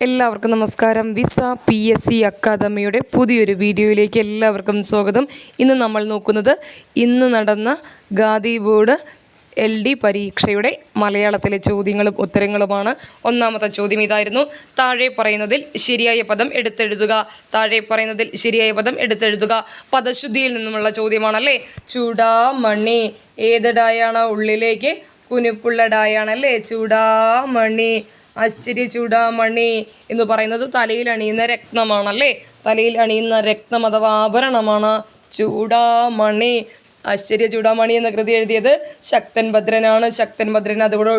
എല്ലാവർക്കും നമസ്കാരം. Visa PSC അക്കാദമിയുടെ പുതിയൊരു വീഡിയോയിലേക്ക് എല്ലാവർക്കും സ്വാഗതം. ഇന്ന് നമ്മൾ നോക്കുന്നത് ഇന്ന് നടന്ന ഖാദി ബോർഡ് LD പരീക്ഷയുടെ മലയാളത്തിലെ ചോദ്യങ്ങളും ഉത്തരങ്ങളുമാണ്. ഒന്നാമത്തെ ചോദ്യം ഇതായിരുന്നു: താഴെ പറയുന്നതിൽ ശരിയായ പദം എടുത്തെഴുതുക. താഴെ പറയുന്നതിൽ ശരിയായ പദം എടുത്തെഴുതുക. പദശുദ്ധിയിൽ നിന്നുമുള്ള ചോദ്യമാണല്ലേ. ചൂടാമണി ഏത് ഡായാണ്? ഉള്ളിലേക്ക് കുനിപ്പുള്ള ഡായാണല്ലേ ചൂടാമണി. അശ്ശരി ചൂടാമണി എന്ന് പറയുന്നത് തലയിൽ അണിയുന്ന രത്നമാണല്ലേ. തലയിൽ അണിയുന്ന രത്നം അഥവാ ആഭരണമാണ് ചൂടാമണി. ആശ്ചര്യ ചൂടാമണി എന്ന കൃതി എഴുതിയത് ശക്തൻ ഭദ്രനാണ്. ശക്തൻ ഭദ്രൻ അതുകൂടെ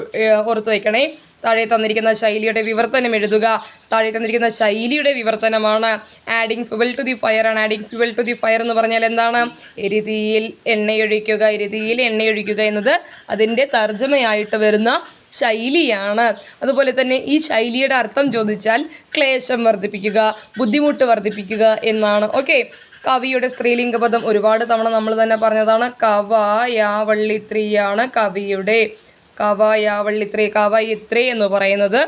ഓർത്ത് വയ്ക്കണേ. താഴെ തന്നിരിക്കുന്ന ശൈലിയുടെ വിവർത്തനം എഴുതുക. താഴെ തന്നിരിക്കുന്ന ശൈലിയുടെ വിവർത്തനമാണ് adding fuel to the fire ആണ്. Adding fuel to the fire എന്ന് പറഞ്ഞാൽ എന്താണ്? എരുതിയിൽ എണ്ണയൊഴിക്കുക. എരുതിയിൽ എണ്ണയൊഴിക്കുക എന്നത് അതിൻ്റെ തർജ്ജമയായിട്ട് വരുന്ന ശൈലിയാണ്. അതുപോലെ തന്നെ ഈ ശൈലിയുടെ അർത്ഥം ചോദിച്ചാൽ ക്ലേശം വർദ്ധിപ്പിക്കുക, ബുദ്ധിമുട്ട് വർദ്ധിപ്പിക്കുക എന്നാണ്. ഓക്കെ. കവിയുടെ സ്ത്രീലിംഗ പദം ഒരുപാട് തവണ നമ്മൾ തന്നെ പറഞ്ഞതാണ്. കവയാവള്ളിത്രിയാണ് കവിയുടെ. കവയാവള്ളിത്രി. കവയിത്രി എന്ന് പറയുന്നത്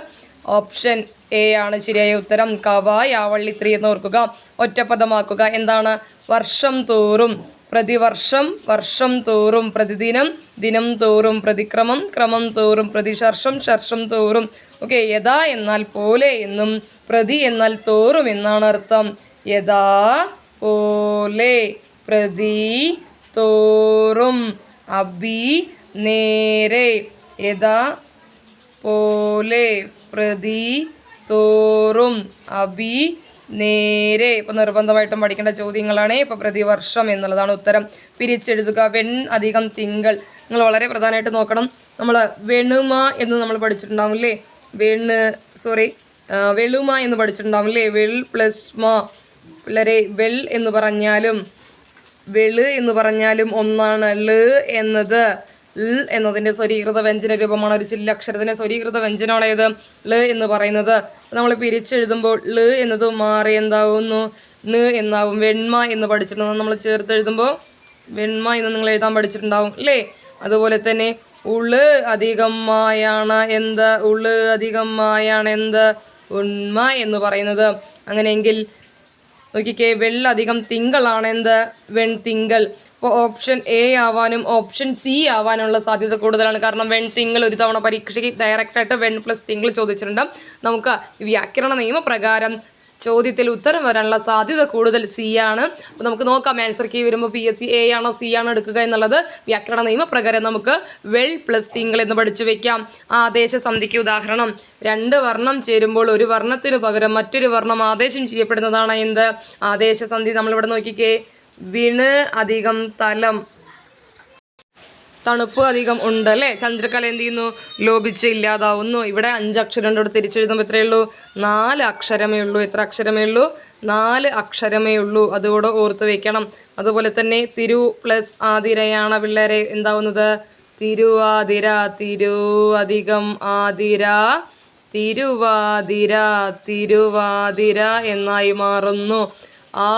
ഓപ്ഷൻ A ആണ് ശരിയായ ഉത്തരം. കവയാവള്ളിത്രി എന്ന് ഓർക്കുക. ഒറ്റപ്പദമാക്കുക. എന്താണ്? വർഷം തോറും, പ്രതിവർഷം, വർഷം തോറും, പ്രതിദിനം, ദിനം തോറും, പ്രതിക്രമം, ക്രമം തോറും, പ്രതിശർഷം, ശർഷം തോറും. ഓക്കെ. യഥാ എന്നാൽ പോലെ എന്നും പ്രതി എന്നാൽ തോറും എന്നാണ് അർത്ഥം. യഥാ പോലെ, പ്രതി, തോറും, അഭി, നേരെ. യഥാ പോലെ, പ്രതി, തോറും, അഭി, നേരെ. ഇപ്പം നിർബന്ധമായിട്ടും പഠിക്കേണ്ട ചോദ്യങ്ങളാണ്. ഇപ്പം പ്രതിവർഷം എന്നുള്ളതാണ് ഉത്തരം. പിരിച്ചെഴുതുക. വെൺ അധികം തിങ്കൾ. നിങ്ങൾ വളരെ പ്രധാനമായിട്ട് നോക്കണം. നമ്മൾ വെണുമ എന്ന് നമ്മൾ പഠിച്ചിട്ടുണ്ടാവും അല്ലേ. വെളുമ എന്ന് പഠിച്ചിട്ടുണ്ടാവും അല്ലേ. വെൾ പ്ലസ് മാ. പിള്ളേരെ, വെൾ എന്ന് പറഞ്ഞാലും വെള് എന്ന് പറഞ്ഞാലും ഒന്നാണ്. ള് എന്നത് എന്നതിൻ്റെ സ്വരീകൃത വ്യഞ്ജന രൂപമാണ്. ഒരു ചില്ലക്ഷരത്തിൻ്റെ സ്വരീകൃത വ്യഞ്ജനമാണ് ഏത്? ള് എന്ന് പറയുന്നത്. നമ്മൾ പിരിച്ചെഴുതുമ്പോൾ ള് എന്നത് മാറി എന്താവുന്നു? ന് എന്നാവും. വെണ്മ എന്ന് പഠിച്ചിട്ടുണ്ട്. നമ്മൾ ചേർത്ത് എഴുതുമ്പോൾ വെണ്മ എന്ന് നിങ്ങൾ എഴുതാൻ പഠിച്ചിട്ടുണ്ടാവും അല്ലേ. അതുപോലെ തന്നെ ഉള് അധികം മായാണ് എന്ത്? ഉള് അധികം മായാണ് എന്ത്? ഉണ്മ എന്ന് പറയുന്നത്. അങ്ങനെയെങ്കിൽ നോക്കിക്കേ, വെള്ളധികം തിങ്കളാണ് എന്ത്? വെൺതിങ്കൾ. അപ്പോൾ ഓപ്ഷൻ A ആവാനും ഓപ്ഷൻ C ആവാനുള്ള സാധ്യത കൂടുതലാണ്. കാരണം വെൺതിങ്കൾ ഒരു തവണ പരീക്ഷയ്ക്ക് ഡയറക്റ്റായിട്ട് വെൺ പ്ലസ് തിങ്കൾ ചോദിച്ചിട്ടുണ്ട്. നമുക്ക് വ്യാകരണ നിയമപ്രകാരം ചോദ്യത്തിൽ ഉത്തരം വരാനുള്ള സാധ്യത കൂടുതൽ C ആണ്. അപ്പോൾ നമുക്ക് നോക്കാം ആൻസർ കീ വരുമ്പോൾ PSC A ആണോ C ആണോ എടുക്കുക എന്നുള്ളത്. വ്യാകരണ നിയമപ്രകാരം നമുക്ക് വെൾ പ്ലസ് തിങ്കൾ എന്ന് പഠിച്ചു വെക്കാം. ആദേശ സന്ധിക്ക് ഉദാഹരണം: രണ്ട് വർണ്ണം ചേരുമ്പോൾ ഒരു വർണ്ണത്തിന് പകരം മറ്റൊരു വർണ്ണം ആദേശം ചെയ്യപ്പെടുന്നതാണ് എന്ത്? ആദേശ സന്ധി. നമ്മളിവിടെ നോക്കിക്കേ, വിണ് അധികം തലം, തണുപ്പ് അധികം ഉണ്ട് അല്ലേ. ചന്ദ്രക്കല എന്ത് ചെയ്യുന്നു? ലോപിച്ച് ഇല്ലാതാവുന്നു. ഇവിടെ 5 അക്ഷരം ഇവിടെ തിരിച്ചെഴുതുമ്പോൾ എത്രയേ ഉള്ളൂ? 4 അക്ഷരമേ ഉള്ളൂ. എത്ര അക്ഷരമേ ഉള്ളൂ? 4 അക്ഷരമേ ഉള്ളൂ. അതുകൂടെ ഓർത്ത് വയ്ക്കണം. അതുപോലെ തന്നെ തിരു പ്ലസ് ആതിരയാണ് പിള്ളേരെ എന്താവുന്നത്? തിരുവാതിര. തിരു അധികം ആതിര, തിരുവാതിര. തിരുവാതിര എന്നായി മാറുന്നു. ആ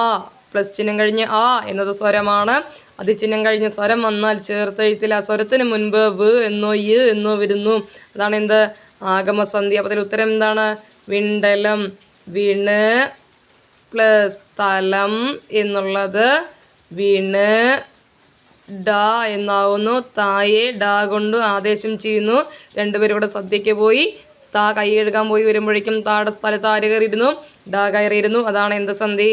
പ്ലസ് ചിഹ്നം കഴിഞ്ഞ് ആ എന്നത് സ്വരമാണ്. അത് ചിഹ്നം കഴിഞ്ഞ് സ്വരം വന്നാൽ ചേർത്തെഴുത്തിൽ ആ സ്വരത്തിന് മുൻപ് വ് എന്നോ യ് എന്നോ വരുന്നു. അതാണ് എന്ത്? ആഗമസന്ധി. അപ്പോൾ അതിൽ ഉത്തരം എന്താണ്? വിണ്ടലം. വിണ് പ്ലസ് തലം എന്നുള്ളത് വിണ് ഡ എന്നാവുന്നു. തായെ ഡ കൊണ്ട് ആദേശം ചെയ്യുന്നു. രണ്ടുപേരും കൂടെ സദ്യക്ക് പോയി. താ കൈ കഴുകാൻ പോയി വരുമ്പോഴേക്കും താടെ സ്ഥലത്ത് ആര് കയറിയിരുന്നു? ഡ കയറിയിരുന്നു. അതാണ് എന്ത് സന്ധി?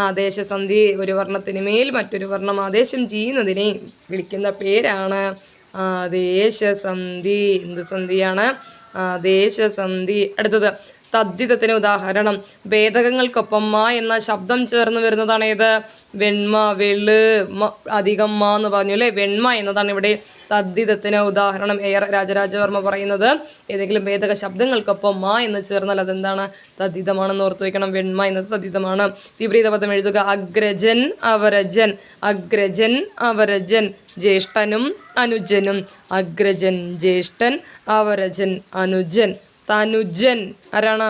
ആദേശസന്ധി. ഒരു വർണ്ണത്തിന് മേൽ മറ്റൊരു വർണ്ണം ആദേശം ചെയ്യുന്നതിനെ വിളിക്കുന്ന പേരാണ് ആദേശസന്ധി. എന്ത് സന്ധിയാണ്? ആദേശസന്ധി. അടുത്തത് തദ്ധിതത്തിന് ഉദാഹരണം: ഭേദകങ്ങൾക്കൊപ്പം മ എന്ന ശബ്ദം ചേർന്ന് വരുന്നതാണ് ഏത്? വെണ്മ. വെള് അധികം മാ എന്ന് പറഞ്ഞു അല്ലേ. വെണ്മ എന്നതാണ് ഇവിടെ തദ്ധിതത്തിന് ഉദാഹരണം. രാജരാജവർമ്മ പറയുന്നത് ഏതെങ്കിലും ഭേദക ശബ്ദങ്ങൾക്കൊപ്പം മ എന്ന് ചേർന്നാൽ അതെന്താണ്? തദ്ധിതമാണെന്ന് ഓർത്ത് വയ്ക്കണം. വെണ്മ എന്നത് തദ്ധിതമാണ്. വിപരീത പദം എഴുതുക. അഗ്രജൻ, അവരജൻ. അഗ്രജൻ, അവരജൻ. ജ്യേഷ്ഠനും അനുജനും. അഗ്രജൻ, ജ്യേഷ്ഠൻ, അവരജൻ, അനുജൻ. തനുജൻ ആരാണ്?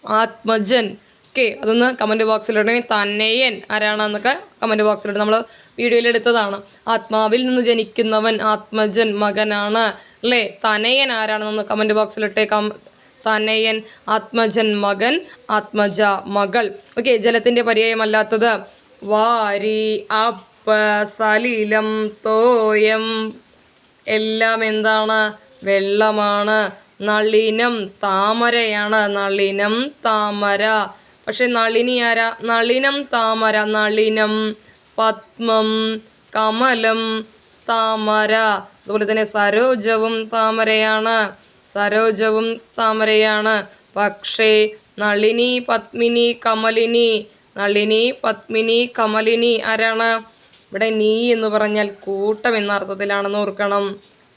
ആത്മജൻ. ഓക്കെ. അതൊന്ന് കമൻറ്റ് ബോക്സിലിടണമെങ്കിൽ തന്നയൻ ആരാണെന്നൊക്കെ കമൻറ്റ് ബോക്സിലിട്ട് നമ്മൾ വീഡിയോയിൽ എടുത്തതാണ്. ആത്മാവിൽ നിന്ന് ജനിക്കുന്നവൻ ആത്മജൻ മകനാണ് അല്ലേ. തനയൻ ആരാണെന്നൊന്ന് കമൻറ്റ് ബോക്സിലിട്ടേക്കാം. തനയൻ, ആത്മജൻ മകൻ, ആത്മജ മകൾ. ഓക്കെ, ജലത്തിൻ്റെ പര്യായമല്ലാത്തത് വാരി, അപ്പ, സലിലം, തോയം എല്ലാം എന്താണ്? വെള്ളമാണ്. നളിനം താമരയാണ്. നളിനം താമര. പക്ഷെ നളിനി ആരാ? നളിനം താമര. നളിനം പത്മം, കമലം താമര. അതുപോലെ തന്നെ സരോജവും താമരയാണ്. സരോജവും താമരയാണ്. പക്ഷേ നളിനി, പത്മിനി, കമലിനി. നളിനി, പത്മിനി, കമലിനി ആരാണ്? ഇവിടെ നീ എന്ന് പറഞ്ഞാൽ കൂട്ടം എന്ന അർത്ഥത്തിലാണെന്ന് ഓർക്കണം.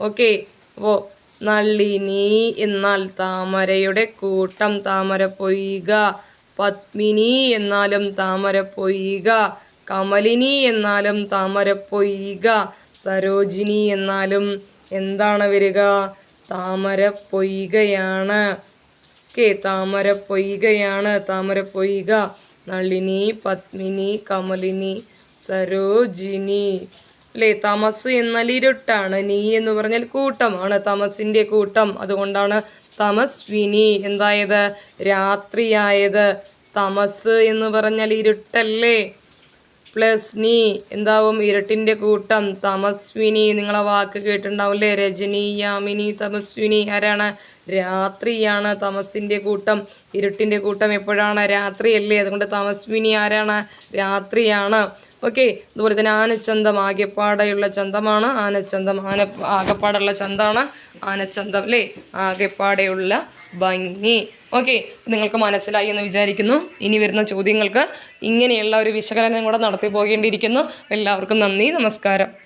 ഓക്കെ, അപ്പോൾ നളിനി എന്നാൽ താമരയുടെ കൂട്ടം, താമര പൊയ്ക. പത്മിനി എന്നാലും താമര പൊയ്ക. കമലിനി എന്നാലും താമര പൊയ്ക. സരോജിനി എന്നാലും എന്താണ് വരിക? താമര പൊയ്കയാണ്. ഓക്കെ, താമര പൊയ്കയാണ്. താമര പൊയ്ക. നളിനി, പത്മിനി, കമലിനി, സരോജിനി. അല്ലേ? തമസ് എന്നാൽ ഇരുട്ടാണ്. നീ എന്ന് പറഞ്ഞാൽ കൂട്ടമാണ്, തമസിൻ്റെ കൂട്ടം. അതുകൊണ്ടാണ് തമസ്വിനി എന്തായത്? രാത്രിയായത്. തമസ് എന്ന് പറഞ്ഞാൽ ഇരുട്ടല്ലേ? പ്ലസ് നീ എന്താവും? ഇരുട്ടിൻ്റെ കൂട്ടം. തമസ്വിനി. നിങ്ങളെ വാക്ക് കേട്ടിട്ടുണ്ടാവില്ലേ? രജനി, യാമിനി, തമസ്വിനി ആരാണ്? രാത്രിയാണ്. തമസിൻ്റെ കൂട്ടം, ഇരുട്ടിൻ്റെ കൂട്ടം എപ്പോഴാണ്? രാത്രിയല്ലേ? അതുകൊണ്ട് തമസ്വിനി ആരാണ്? രാത്രിയാണ്. ഓക്കെ, അതുപോലെ തന്നെ ആനച്ചന്തം ആകെപ്പാടെയുള്ള ചന്തമാണ്. ആനച്ചന്തം ആകെപ്പാടുള്ള ചന്താണ് ആനച്ചന്തം അല്ലേ? ആകെപ്പാടെയുള്ള ഭംഗി. ഓക്കെ, നിങ്ങൾക്ക് മനസ്സിലായി എന്ന് വിചാരിക്കുന്നു. ഇനി വരുന്ന ചോദ്യങ്ങൾക്ക് ഇങ്ങനെയുള്ള ഒരു വിശകലനം കൂടെ നടത്തി പോകേണ്ടിയിരിക്കുന്നു. എല്ലാവർക്കും നന്ദി, നമസ്കാരം.